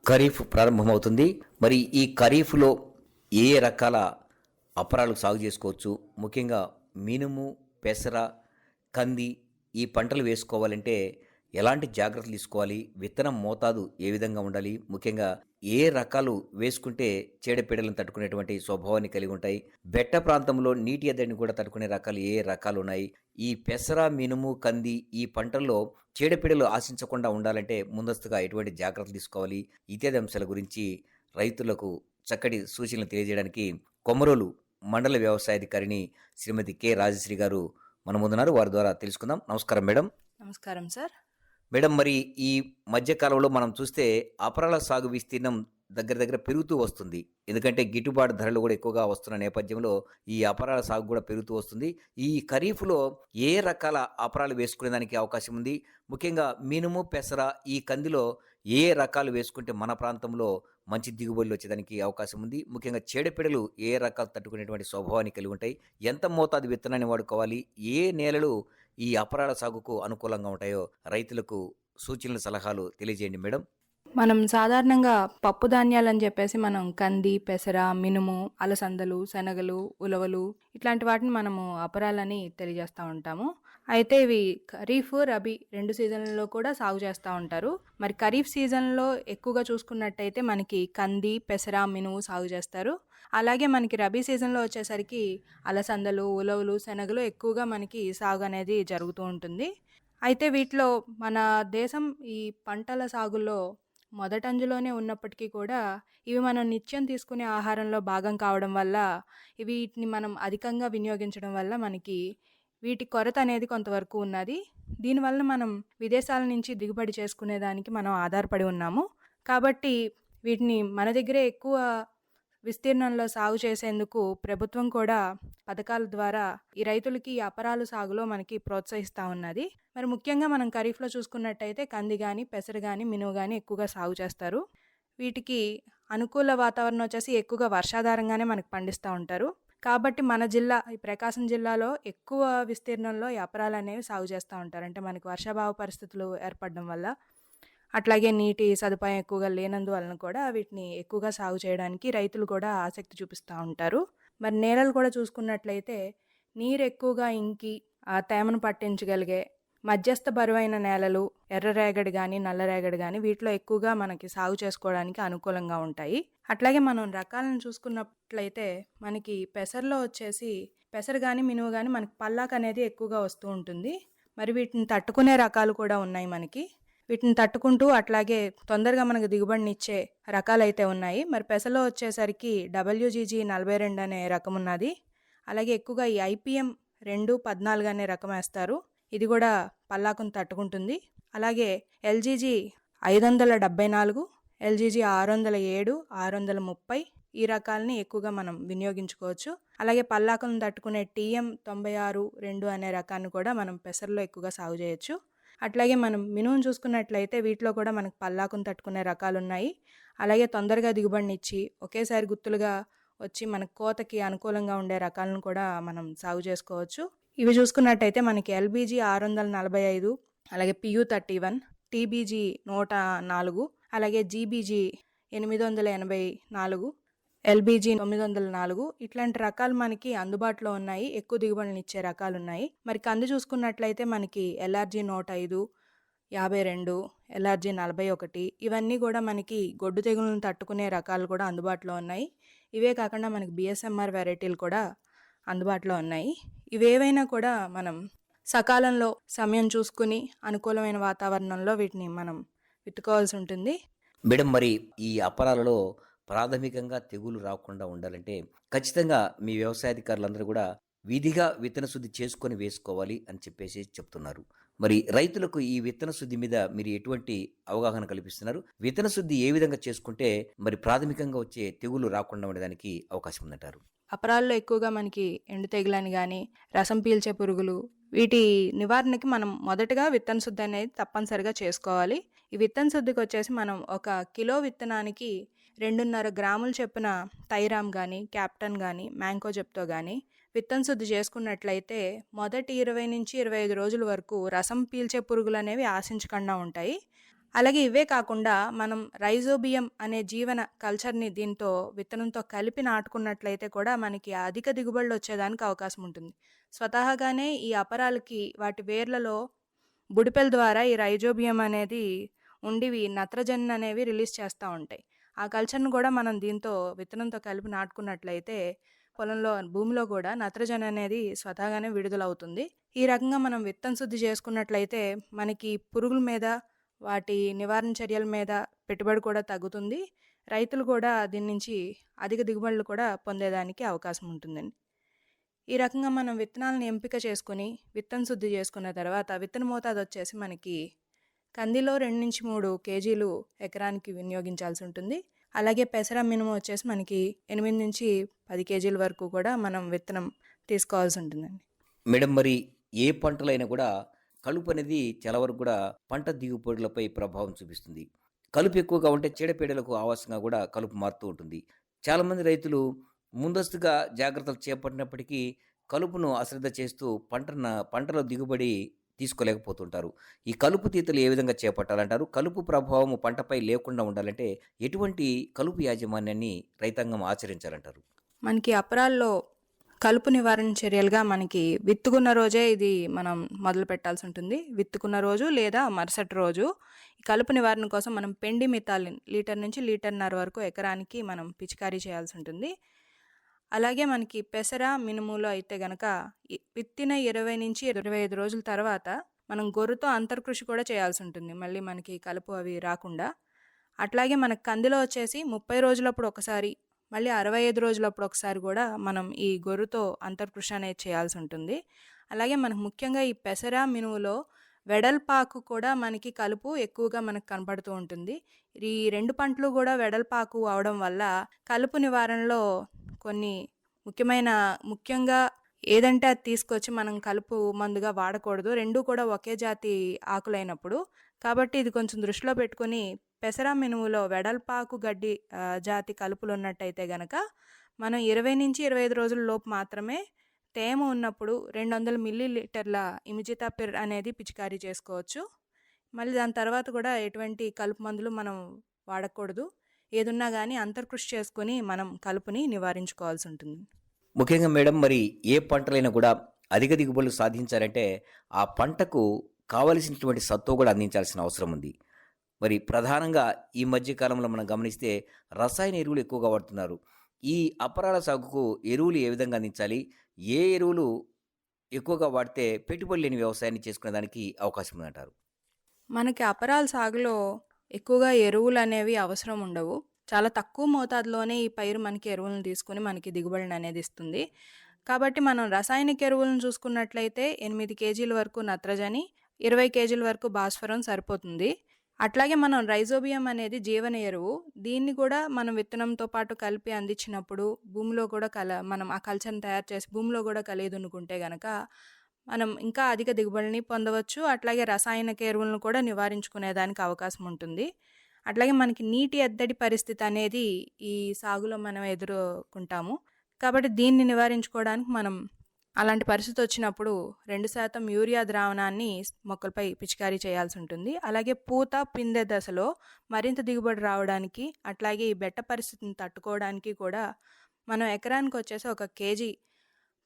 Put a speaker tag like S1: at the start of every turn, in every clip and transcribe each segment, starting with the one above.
S1: ఖరీఫ్ ప్రారంభమవుతుంది. మరి ఈ ఖరీఫ్‌లో ఏ ఏ రకాల అపరాలు సాగు చేసుకోవచ్చు? ముఖ్యంగా మినుము, పెసర, కంది ఈ పంటలు వేసుకోవాలంటే ఎలాంటి జాగ్రత్తలు తీసుకోవాలి? విత్తనం మోతాదు ఏ విధంగా ఉండాలి? ముఖ్యంగా ఏ రకాలు వేసుకుంటే చీడపీడలను తట్టుకునేటువంటి స్వభావాన్ని కలిగి ఉంటాయి? బెట్ట ప్రాంతంలో నీటి ఎద్దడిని కూడా తట్టుకునే రకాలు ఏ రకాలున్నాయి? ఈ పెసర, మినుము, కంది ఈ పంటల్లో చీడపీడలు ఆశించకుండా ఉండాలంటే ముందస్తుగా ఎటువంటి జాగ్రత్తలు తీసుకోవాలి? ఇత్యాది అంశాల గురించి రైతులకు చక్కటి సూచనలు తెలియజేయడానికి కొమరోలు మండల వ్యవసాయాధికారిని శ్రీమతి కె. రాజశ్రీ గారు మన ముందున్నారు. వారి ద్వారా తెలుసుకుందాం. నమస్కారం మేడం.
S2: నమస్కారం సార్.
S1: మేడం, మరి ఈ మధ్య కాలంలో మనం చూస్తే అపరాల సాగు విస్తీర్ణం దగ్గర దగ్గర పెరుగుతూ వస్తుంది. ఎందుకంటే గిట్టుబాటు ధరలు కూడా ఎక్కువగా వస్తున్న నేపథ్యంలో ఈ అపరాల సాగు కూడా పెరుగుతూ వస్తుంది. ఈ ఖరీఫ్‌లో ఏ రకాల అపరాలు వేసుకునేదానికి అవకాశం ఉంది? ముఖ్యంగా మినుము, పెసర ఈ కందిలో ఏ రకాలు వేసుకుంటే మన ప్రాంతంలో మంచి దిగుబడులు వచ్చేదానికి అవకాశం ఉంది? ముఖ్యంగా చీడపీడలు ఏ రకాలు తట్టుకునేటువంటి స్వభావాన్ని కలిగి ఉంటాయి? ఎంత మోతాదు విత్తనాన్ని వాడుకోవాలి? ఏ నేలలు ఈ అపరాల సాగుకు అనుకూలంగా ఉంటాయో రైతులకు సూచనలు, సలహాలు తెలియజేయండి మేడం.
S2: మనం సాధారణంగా పప్పు ధాన్యాలని చెప్పేసి మనం కంది, పెసర, మినుము, అలసందలు, శనగలు, ఉలవలు ఇట్లాంటి వాటిని మనము అపరాలని తెలియజేస్తూ ఉంటాము. అయితే ఇవి ఖరీఫ్, రబీ 2 సీజన్లలో కూడా సాగు చేస్తూ ఉంటారు. మరి ఖరీఫ్ సీజన్లో ఎక్కువగా చూసుకున్నట్టయితే మనకి కంది, పెసర, మినుము సాగు చేస్తారు. అలాగే మనకి రబీ సీజన్లో వచ్చేసరికి అలసందలు, ఉలవలు, శనగలు ఎక్కువగా మనకి సాగు అనేది జరుగుతూ ఉంటుంది. అయితే వీటిలో మన దేశం ఈ పంటల సాగులో మొదటంజులోనే ఉన్నప్పటికీ కూడా ఇవి మనం నిత్యం తీసుకునే ఆహారంలో భాగం కావడం వల్ల వీటిని మనం అధికంగా వినియోగించడం వల్ల మనకి వీటి కొరత అనేది కొంతవరకు ఉన్నది. దీనివల్ల మనం విదేశాల నుంచి దిగుబడి చేసుకునేదానికి మనం ఆధారపడి ఉన్నాము. కాబట్టి వీటిని మన దగ్గరే ఎక్కువ విస్తీర్ణంలో సాగు చేసేందుకు ప్రభుత్వం కూడా పథకాల ద్వారా ఈ రైతులకి ఈ అపరాలు సాగులో మనకి ప్రోత్సహిస్తూ ఉన్నది. మరి ముఖ్యంగా మనం ఖరీఫ్లో చూసుకున్నట్టయితే కంది కానీ, పెసర కానీ, మినుము కానీ ఎక్కువగా సాగు చేస్తారు. వీటికి అనుకూల వాతావరణం వచ్చేసి ఎక్కువగా వర్షాధారంగానే మనకు పండిస్తూ ఉంటారు. కాబట్టి మన జిల్లా ఈ ప్రకాశం జిల్లాలో ఎక్కువ విస్తీర్ణంలో ఈ అపరాలు అనేవి సాగు చేస్తూ ఉంటారు. అంటే మనకి వర్షాభావ పరిస్థితులు ఏర్పడడం వల్ల, అట్లాగే నీటి సదుపాయం ఎక్కువగా లేనందువలన కూడా వీటిని ఎక్కువగా సాగు చేయడానికి రైతులు కూడా ఆసక్తి చూపిస్తూ ఉంటారు. మరి నేలలు కూడా చూసుకున్నట్లయితే నీరు ఎక్కువగా ఇంకి ఆ తేమను పట్టించగలిగే మధ్యస్థ బరువైన నేలలు, ఎర్రరేగడి కానీ, నల్లరేగడి కానీ వీటిలో ఎక్కువగా మనకి సాగు చేసుకోవడానికి అనుకూలంగా ఉంటాయి. అట్లాగే మనం రకాలను చూసుకున్నట్లయితే మనకి పెసరలో వచ్చేసి పెసర కానీ, మినుము కానీ మనకి పల్లాక్ అనేది ఎక్కువగా వస్తూ ఉంటుంది. మరి వీటిని తట్టుకునే రకాలు కూడా ఉన్నాయి మనకి. వీటిని తట్టుకుంటూ అట్లాగే తొందరగా మనకు దిగుబడినిచ్చే రకాలైతే ఉన్నాయి. మరి పెసలో వచ్చేసరికి WGG 42 అనే రకం ఉన్నది. అలాగే ఎక్కువగా ఈ IPM 214 అనే రకం వేస్తారు. ఇది కూడా పల్లాకును తట్టుకుంటుంది. అలాగే LGG 574, LGG 607, 630 ఈ రకాలని ఎక్కువగా మనం వినియోగించుకోవచ్చు. అలాగే పల్లాకులను తట్టుకునే TM 96-2 అనే రకాన్ని కూడా మనం పెసరలో ఎక్కువగా సాగు చేయొచ్చు. అట్లాగే మనం మినుమును చూసుకున్నట్లయితే వీటిలో కూడా మనకు పల్లాకును తట్టుకునే రకాలు ఉన్నాయి. అలాగే తొందరగా దిగుబడినిచ్చి ఒకేసారి గుత్తులుగా వచ్చి మనకు కోతకి అనుకూలంగా ఉండే రకాలను కూడా మనం సాగు చేసుకోవచ్చు. ఇవి చూసుకున్నట్టయితే మనకి LBG 645, అలాగే PU 31, TBG 104, అలాగే GBG 884, LBG 904 ఇట్లాంటి రకాలు మనకి అందుబాటులో ఉన్నాయి. ఎక్కువ దిగుబడులను ఇచ్చే రకాలు ఉన్నాయి. మరి కంది చూసుకున్నట్లయితే మనకి LRG 105, 52, LRG 41 ఇవన్నీ కూడా మనకి గొడ్డు తెగులను తట్టుకునే రకాలు కూడా అందుబాటులో ఉన్నాయి. ఇవే కాకుండా మనకి BSMR వెరైటీలు కూడా అందుబాటులో ఉన్నాయి. ఇవేవైనా కూడా మనం సకాలంలో సమయం చూసుకుని అనుకూలమైన వాతావరణంలో వీటిని మనం విత్తుకోవాల్సి ఉంటుంది.
S1: మేడం, మరి ఈ అపరాలలో ప్రాథమికంగా తెగులు రాకుండా ఉండాలంటే ఖచ్చితంగా మీ వ్యవసాయాధికారులందరూ కూడా విధిగా విత్తన శుద్ధి చేసుకొని వేసుకోవాలి అని చెప్పేసి చెప్తున్నారు. మరి రైతులకు ఈ విత్తన శుద్ధి మీద మీరు ఎటువంటి అవగాహన కల్పిస్తున్నారు? విత్తన శుద్ధి ఏ విధంగా చేసుకుంటే మరి ప్రాథమికంగా వచ్చే తెగులు రాకుండా ఉండడానికి అవకాశం ఉందంటారు?
S2: అపరాల్లో ఎక్కువగా మనకి ఎండు తెగులని కానీ, రసం పీల్చే పురుగులు వీటి నివారణకి మనం మొదటగా విత్తన శుద్ధి అనేది తప్పనిసరిగా చేసుకోవాలి. ఈ విత్తన శుద్ధికి వచ్చేసి మనం 1 కిలో విత్తనానికి 2.5 గ్రాములు చొప్పున థైరామ్ కానీ, క్యాప్టన్ కానీ, మ్యాంకోజెబ్తో కానీ విత్తన శుద్ధి చేసుకున్నట్లయితే మొదటి 20 నుంచి 25 రోజుల వరకు రసం పీల్చే పురుగులు అనేవి ఆశించకుండా ఉంటాయి. అలాగే ఇవే కాకుండా మనం రైజోబియం అనే జీవన కల్చర్ని దీంతో విత్తనంతో కలిపి నాటుకున్నట్లయితే కూడా మనకి అధిక దిగుబడులు వచ్చేదానికి అవకాశం ఉంటుంది. స్వతహాగానే ఈ అపరాలకి వాటి వేర్లలో బుడిపెల ద్వారా ఈ రైజోబియం అనేది ఉండివి నత్రజని అనేవి రిలీజ్ చేస్తూ ఉంటాయి. ఆ కల్చర్ను కూడా మనం దీంతో విత్తనంతో కలిపి నాటుకున్నట్లయితే పొలంలో భూమిలో కూడా నత్రజని అనేది స్వతహాగానే విడుదలవుతుంది. ఈ రకంగా మనం విత్తన శుద్ధి చేసుకున్నట్లయితే మనకి పురుగుల మీద వాటి నివారణ చర్యల మీద పెట్టుబడి కూడా తగ్గుతుంది. రైతులు కూడా దీని నుంచి అధిక దిగుబడులు కూడా పొందేదానికి అవకాశం ఉంటుందండి. ఈ రకంగా మనం విత్తనాలను ఎంపిక చేసుకొని విత్తన శుద్ధి చేసుకున్న తర్వాత విత్తన మోతాదు వచ్చేసి మనకి కందిలో 2-3 కేజీలు ఎకరానికి వినియోగించాల్సి ఉంటుంది. అలాగే పెసర మినుము వచ్చేసి మనకి 8-10 కేజీల వరకు కూడా మనం విత్తనం తీసుకోవాల్సి ఉంటుందండి.
S1: మేడం, మరి ఏ పంటలైనా కూడా కలుపు అనేది చాలా వరకు కూడా పంట దిగుబడులపై ప్రభావం చూపిస్తుంది. కలుపు ఎక్కువగా ఉంటే చీడపీడలకు ఆవాసంగా కూడా కలుపు మారుతూ ఉంటుంది. చాలామంది రైతులు ముందస్తుగా జాగ్రత్తలు చేపట్టినప్పటికీ కలుపును అశ్రద్ధ చేస్తూ పంటలో దిగుబడి తీసుకోలేకపోతుంటారు. ఈ కలుపు తీతలు ఏ విధంగా చేపట్టాలంటారు? కలుపు ప్రభావం పంటపై లేకుండా ఉండాలంటే ఎటువంటి కలుపు యాజమాన్యాన్ని రైతాంగం ఆచరించాలంటారు?
S2: మనకి అపరాల్లో కలుపు నివారణ చర్యలుగా మనకి విత్తుకున్న రోజే ఇది మనం మొదలు పెట్టాల్సి ఉంటుంది. విత్తుకున్న రోజు లేదా మరుసటి రోజు ఈ కలుపు నివారణ కోసం మనం పెండి మిథాలిన్ లీటర్ నుంచి లీటర్‌న్నర వరకు ఎకరానికి మనం పిచికారీ చేయాల్సి ఉంటుంది. అలాగే మనకి పెసర మినుములో అయితే గనక విత్తిన 20-25 రోజుల తర్వాత మనం గొర్రుతో అంతర్కృషి కూడా చేయాల్సి ఉంటుంది. మళ్ళీ మనకి కలుపు అవి రాకుండా. అట్లాగే మనకి కందిలో వచ్చేసి 30 రోజులప్పుడు ఒకసారి, మళ్ళీ 65 రోజులప్పుడు ఒకసారి కూడా మనం ఈ గొర్రుతో అంతర్కృషి అనేది చేయాల్సి ఉంటుంది. అలాగే మనకు ముఖ్యంగా ఈ పెసర మినుములో వెడల్పాకు కూడా మనకి కలుపు ఎక్కువగా మనకు కనపడుతూ ఉంటుంది. ఈ 2 పంటలు కూడా వెడల్పాకు అవడం వల్ల కలుపు నివారణలో కొన్ని ముఖ్యంగా ఏదంటే అది తీసుకొచ్చి మనం కలుపు మందుగా వాడకూడదు. 2 కూడా ఒకే జాతి ఆకులైనప్పుడు. కాబట్టి ఇది కొంచెం దృష్టిలో పెట్టుకొని పెసర మినుములో వెడల్పాకు గడ్డి జాతి కలుపులు ఉన్నట్టయితే గనక మనం 20-25 రోజుల లోపు మాత్రమే తేమ ఉన్నప్పుడు 200 మిల్లీలీటర్ల ఇమిజితాపిర్ అనేది పిచికారీ చేసుకోవచ్చు. మళ్ళీ దాని తర్వాత కూడా ఎటువంటి కలుపు మందులు మనం వాడకూడదు. ఏదున్నా కానీ అంతర్కృషి చేసుకొని మనం కలుపుని నివారించుకోవాల్సి ఉంటుంది.
S1: ముఖ్యంగా మేడం, మరి ఏ పంటలైనా కూడా అధిక దిగుబడులు సాధించాలంటే ఆ పంటకు కావలసినటువంటి సత్తువ కూడా అందించాల్సిన అవసరం ఉంది. మరి ప్రధానంగా ఈ మధ్య కాలంలో మనం గమనిస్తే రసాయన ఎరువులు ఎక్కువగా వాడుతున్నారు. ఈ అపరాల సాగుకు ఎరువులు ఏ విధంగా అందించాలి? ఏ ఎరువులు ఎక్కువగా వాడితే పెట్టుబడి లేని వ్యవసాయాన్ని చేసుకునే దానికి అవకాశం ఉందంటారు?
S2: మనకి అపరాల సాగులో ఎక్కువగా ఎరువులు అనేవి అవసరం ఉండవు. చాలా తక్కువ మోతాదులోనే ఈ పైరు మనకి ఎరువులను తీసుకుని మనకి దిగుబడిని అనేది ఇస్తుంది. కాబట్టి మనం రసాయనిక ఎరువులను చూసుకున్నట్లయితే 8 కేజీల వరకు నత్రజని, 20 కేజీల వరకు భాస్వరం సరిపోతుంది. అట్లాగే మనం రైజోబియం అనేది జీవన ఎరువు. దీన్ని కూడా మనం విత్తనంతో పాటు కలిపి అందించినప్పుడు భూమిలో కూడా మనం ఆ కల్చర్ని తయారు చేసి భూమిలో కూడా కలియదున్నుకుంటే గనక మనం ఇంకా అధిక దిగుబడిని పొందవచ్చు. అట్లాగే రసాయనిక ఎరువులను కూడా నివారించుకునేదానికి అవకాశం ఉంటుంది. అట్లాగే మనకి నీటి ఎద్దడి పరిస్థితి అనేది ఈ సాగులో మనం ఎదుర్కొంటాము. కాబట్టి దీన్ని నివారించుకోవడానికి మనం అలాంటి పరిస్థితి వచ్చినప్పుడు 2% యూరియా ద్రావణాన్ని మొక్కలపై పిచికారీ చేయాల్సి ఉంటుంది. అలాగే పూత పిందె దశలో మరింత దిగుబడి రావడానికి, అట్లాగే ఈ బెట్ట పరిస్థితిని తట్టుకోవడానికి కూడా మనం ఎకరానికి వచ్చేసి 1 కేజీ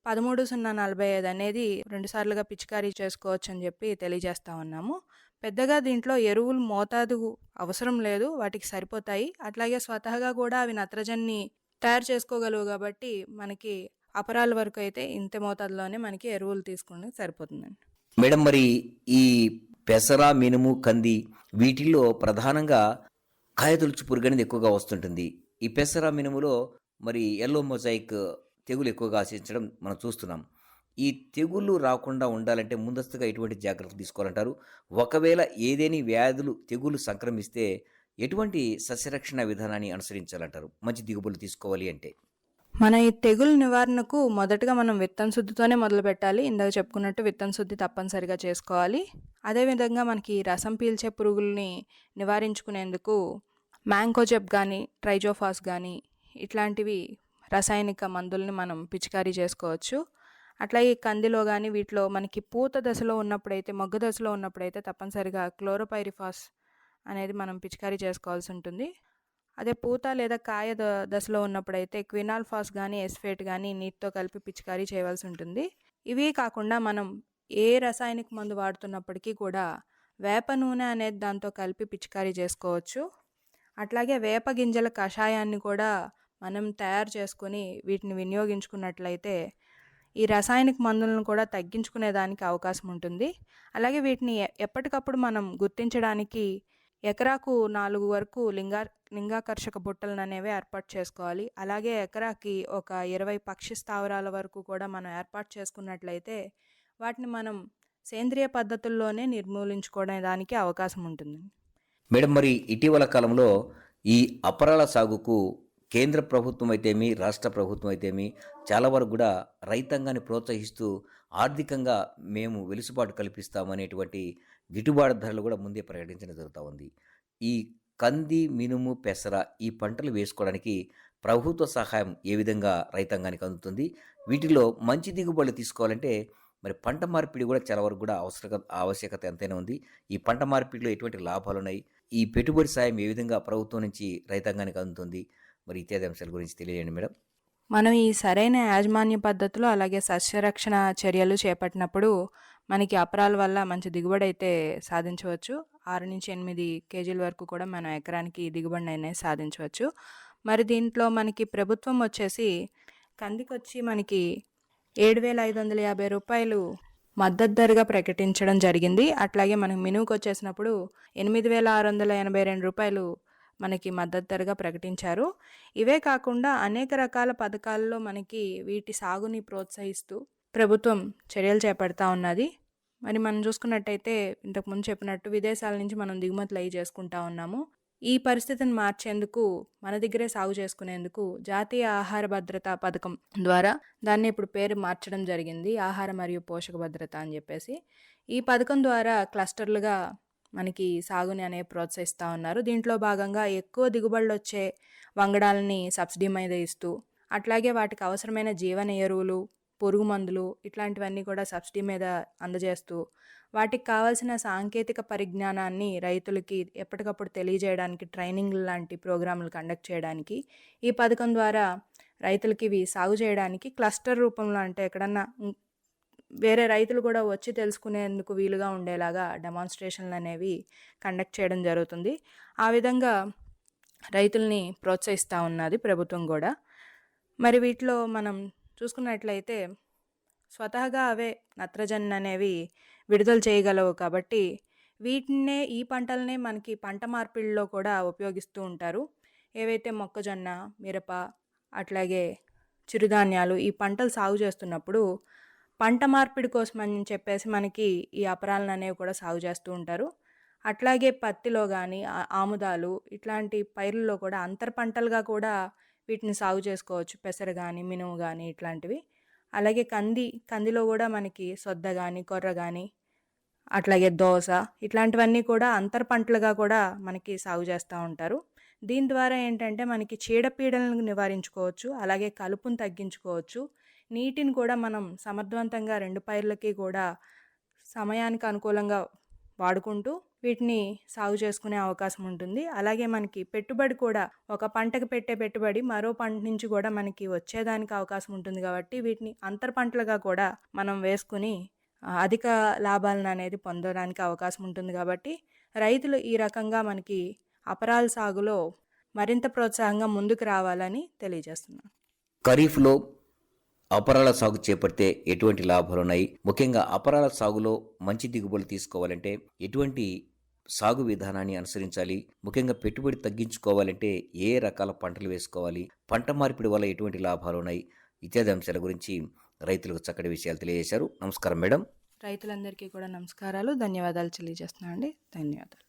S2: 13,045 అనేది 2 సార్లుగా పిచికారీ చేసుకోవచ్చు అని చెప్పి తెలియజేస్తా ఉన్నాము. పెద్దగా దీంట్లో ఎరువులు మోతాదు అవసరం లేదు, వాటికి సరిపోతాయి. అట్లాగే స్వతహాగా కూడా అవి నత్రజనిని తయారు చేసుకోగలవు కాబట్టి మనకి అపరాల వరకు అయితే ఇంత మోతాదులోనే మనకి ఎరువులు తీసుకుంటే సరిపోతుందండి.
S1: మేడం, మరి ఈ పెసర మినుము కంది వీటిల్లో ప్రధానంగా కాయతొలుచు పురుగు అనేది ఎక్కువగా వస్తుంటుంది. ఈ పెసర మినుములో మరి ఎల్లో మొజాయిక్ తెగులు ఎక్కువగా ఆశించడం మనం చూస్తున్నాం. ఈ తెగుళ్ళు రాకుండా ఉండాలంటే ముందస్తుగా ఎటువంటి జాగ్రత్తలు తీసుకోవాలంటారు? ఒకవేళ ఏదేని వ్యాధులు తెగులు సంక్రమిస్తే ఎటువంటి సస్యరక్షణ విధానాన్ని అనుసరించాలంటారు మంచి దిగుబడులు తీసుకోవాలి అంటే?
S2: మన ఈ తెగులు నివారణకు మొదటగా మనం విత్తన శుద్ధితోనే మొదలు పెట్టాలి. ఇందాక చెప్పుకున్నట్టు విత్తన శుద్ధి తప్పనిసరిగా చేసుకోవాలి. అదేవిధంగా మనకి రసం పీల్చే పురుగుల్ని నివారించుకునేందుకు మ్యాంకోజెబ్ కానీ ట్రైజోఫాస్ కానీ ఇట్లాంటివి రసాయనిక మందుల్ని మనం పిచికారీ చేసుకోవచ్చు. అట్లాగే కందిలో కానీ వీటిలో మనకి పూత దశలో ఉన్నప్పుడైతే మొగ్గ దశలో ఉన్నప్పుడైతే తప్పనిసరిగా క్లోరోపైరిఫాస్ అనేది మనం పిచికారీ చేసుకోవాల్సి ఉంటుంది. అదే పూత లేదా కాయ దశలో ఉన్నప్పుడైతే క్వినాల్ఫాస్ కానీ ఎస్ఫేట్ కానీ నీటితో కలిపి పిచికారీ చేయవలసి ఉంటుంది. ఇవే కాకుండా మనం ఏ రసాయనిక మందు వాడుతున్నప్పటికీ కూడా వేప నూనె అనేది దాంతో కలిపి పిచికారీ చేసుకోవచ్చు. అట్లాగే వేప గింజల కషాయాన్ని కూడా మనం తయారు చేసుకొని వీటిని వినియోగించుకున్నట్లయితే ఈ రసాయనిక మందులను కూడా తగ్గించుకునే దానికి అవకాశం ఉంటుంది. అలాగే వీటిని ఎప్పటికప్పుడు మనం గుర్తించడానికి ఎకరాకు 4 వరకు లింగాకర్షక బుట్టలను అనేవి ఏర్పాటు చేసుకోవాలి. అలాగే ఎకరాకి ఒక 20 పక్షి స్థావరాల వరకు కూడా మనం ఏర్పాటు చేసుకున్నట్లయితే వాటిని మనం సేంద్రియ పద్ధతుల్లోనే నిర్మూలించుకోవడానికి అవకాశం ఉంటుంది.
S1: మేడం, మరి ఇటీవల కాలంలో ఈ అపరాల సాగుకు కేంద్ర ప్రభుత్వం అయితేమి, రాష్ట్ర ప్రభుత్వం అయితేమి చాలా వరకు కూడా రైతాంగాన్ని ప్రోత్సహిస్తూ ఆర్థికంగా మేము వెసులుబాటు కల్పిస్తామనేటువంటి గిట్టుబాటు ధరలు కూడా ముందే ప్రకటించడం జరుగుతూ ఉంది. ఈ కంది, మినుము, పెసర ఈ పంటలు వేసుకోవడానికి ప్రభుత్వ సహాయం ఏ విధంగా రైతాంగానికి అందుతుంది? వీటిలో మంచి దిగుబడులు తీసుకోవాలంటే మరి పంట మార్పిడి కూడా చాలా వరకు కూడా ఆవశ్యకత ఎంతైనా ఉంది. ఈ పంట మార్పిడిలో ఎటువంటి లాభాలు ఉన్నాయి? ఈ పెట్టుబడి సాయం ఏ విధంగా ప్రభుత్వం నుంచి రైతాంగానికి అందుతుంది? మరి ఇత్యాది అంశాల గురించి తెలియజేయండి మేడం.
S2: మనం ఈ సరైన యాజమాన్య పద్ధతులు అలాగే సస్యరక్షణ చర్యలు చేపట్టినప్పుడు మనకి అపరాల వల్ల మంచి దిగుబడి అయితే సాధించవచ్చు. 6-8 కేజీల వరకు కూడా మనం ఎకరానికి దిగుబడి అనేది సాధించవచ్చు. మరి దీంట్లో మనకి ప్రభుత్వం వచ్చేసి కందికొచ్చి మనకి 7,550 రూపాయలు మద్దతు ధరగా ప్రకటించడం జరిగింది. అట్లాగే మనకి మినువుకు వచ్చేసినప్పుడు 8,682 రూపాయలు మనకి మద్దతు ధరగా ప్రకటించారు. ఇవే కాకుండా అనేక రకాల పథకాల్లో మనకి వీటి సాగుని ప్రోత్సహిస్తూ ప్రభుత్వం చర్యలు చేపడతా ఉన్నది. మరి మనం చూసుకున్నట్టయితే ఇంతకుముందు చెప్పినట్టు విదేశాల నుంచి మనం దిగుమతులు అయ్యి చేసుకుంటా ఉన్నాము. ఈ పరిస్థితిని మార్చేందుకు మన దగ్గరే సాగు చేసుకునేందుకు జాతీయ ఆహార భద్రత పథకం ద్వారా దాన్ని ఇప్పుడు పేరు మార్చడం జరిగింది, ఆహార మరియు పోషక భద్రత అని చెప్పేసి. ఈ పథకం ద్వారా క్లస్టర్లుగా మనకి సాగుని అనేవి ప్రోత్సహిస్తూ ఉన్నారు. దీంట్లో భాగంగా ఎక్కువ దిగుబడులు వచ్చే వంగడాలని సబ్సిడీ మీద ఇస్తూ, అట్లాగే వాటికి అవసరమైన జీవన ఎరువులు, పురుగు మందులు ఇట్లాంటివన్నీ కూడా సబ్సిడీ మీద అందజేస్తూ వాటికి కావాల్సిన సాంకేతిక పరిజ్ఞానాన్ని రైతులకి ఎప్పటికప్పుడు తెలియజేయడానికి ట్రైనింగ్ లాంటి ప్రోగ్రాంలు కండక్ట్ చేయడానికి ఈ పథకం ద్వారా రైతులకి ఇవి సాగు చేయడానికి క్లస్టర్ రూపంలో, అంటే ఎక్కడన్నా వేరే రైతులు కూడా వచ్చి తెలుసుకునేందుకు వీలుగా ఉండేలాగా డెమాన్స్ట్రేషన్లు అనేవి కండక్ట్ చేయడం జరుగుతుంది. ఆ విధంగా రైతుల్ని ప్రోత్సహిస్తూ ఉన్నది ప్రభుత్వం కూడా. మరి వీటిలో మనం చూసుకున్నట్లయితే స్వతహాగా అవే నత్రజని అనేవి విడుదల చేయగలవు కాబట్టి ఈ పంటలనే మనకి పంట మార్పిడిలో కూడా ఉపయోగిస్తూ ఉంటారు. ఏవైతే మొక్కజొన్న, మిరప, అట్లాగే చిరుధాన్యాలు ఈ పంటలు సాగు చేస్తున్నప్పుడు పంట మార్పిడి కోసం అని చెప్పేసి మనకి ఈ అపరాలను అనేవి కూడా సాగు చేస్తూ ఉంటారు. అట్లాగే పత్తిలో కానీ, ఆముదాలు ఇట్లాంటి పైర్లలో కూడా అంతర పంటలుగా కూడా వీటిని సాగు చేసుకోవచ్చు. పెసర కానీ, మినుము కానీ ఇట్లాంటివి. అలాగే కందిలో కూడా మనకి సొద్ద కానీ, కొర్ర కానీ, అట్లాగే దోస ఇట్లాంటివన్నీ కూడా అంతర పంటలుగా కూడా మనకి సాగు చేస్తూ ఉంటారు. దీని ద్వారా ఏంటంటే మనకి చీడపీడలను నివారించుకోవచ్చు, అలాగే కలుపును తగ్గించుకోవచ్చు. నీటిని కూడా మనం సమర్థవంతంగా 2 పైర్లకి కూడా సమయానికి అనుకూలంగా వాడుకుంటూ వీటిని సాగు చేసుకునే అవకాశం ఉంటుంది. అలాగే మనకి పెట్టుబడి కూడా ఒక పంటకు పెట్టే పెట్టుబడి మరో పంట నుంచి కూడా మనకి వచ్చేదానికి అవకాశం ఉంటుంది. కాబట్టి వీటిని అంతర పంటలుగా కూడా మనం వేసుకుని అధిక లాభాలను అనేది పొందడానికి అవకాశం ఉంటుంది. కాబట్టి రైతులు ఈ రకంగా మనకి అపరాల సాగులో మరింత ప్రోత్సాహంగా ముందుకు రావాలని తెలియజేస్తున్నాను.
S1: ఖరీఫ్లో అపరాల సాగు చేపడితే ఎటువంటి లాభాలు ఉన్నాయి? ముఖ్యంగా అపరాల సాగులో మంచి దిగుబడులు తీసుకోవాలంటే ఎటువంటి సాగు విధానాన్ని అనుసరించాలి? ముఖ్యంగా పెట్టుబడి తగ్గించుకోవాలంటే ఏ రకాల పంటలు వేసుకోవాలి? పంట మార్పిడి వల్ల ఎటువంటి లాభాలు ఉన్నాయి? ఇత్యాది అంశాల గురించి రైతులకు చక్కటి విషయాలు తెలియజేశారు. నమస్కారం మేడం.
S2: రైతులందరికీ కూడా నమస్కారాలు, ధన్యవాదాలు తెలియజేస్తున్నాను అండి. ధన్యవాదాలు.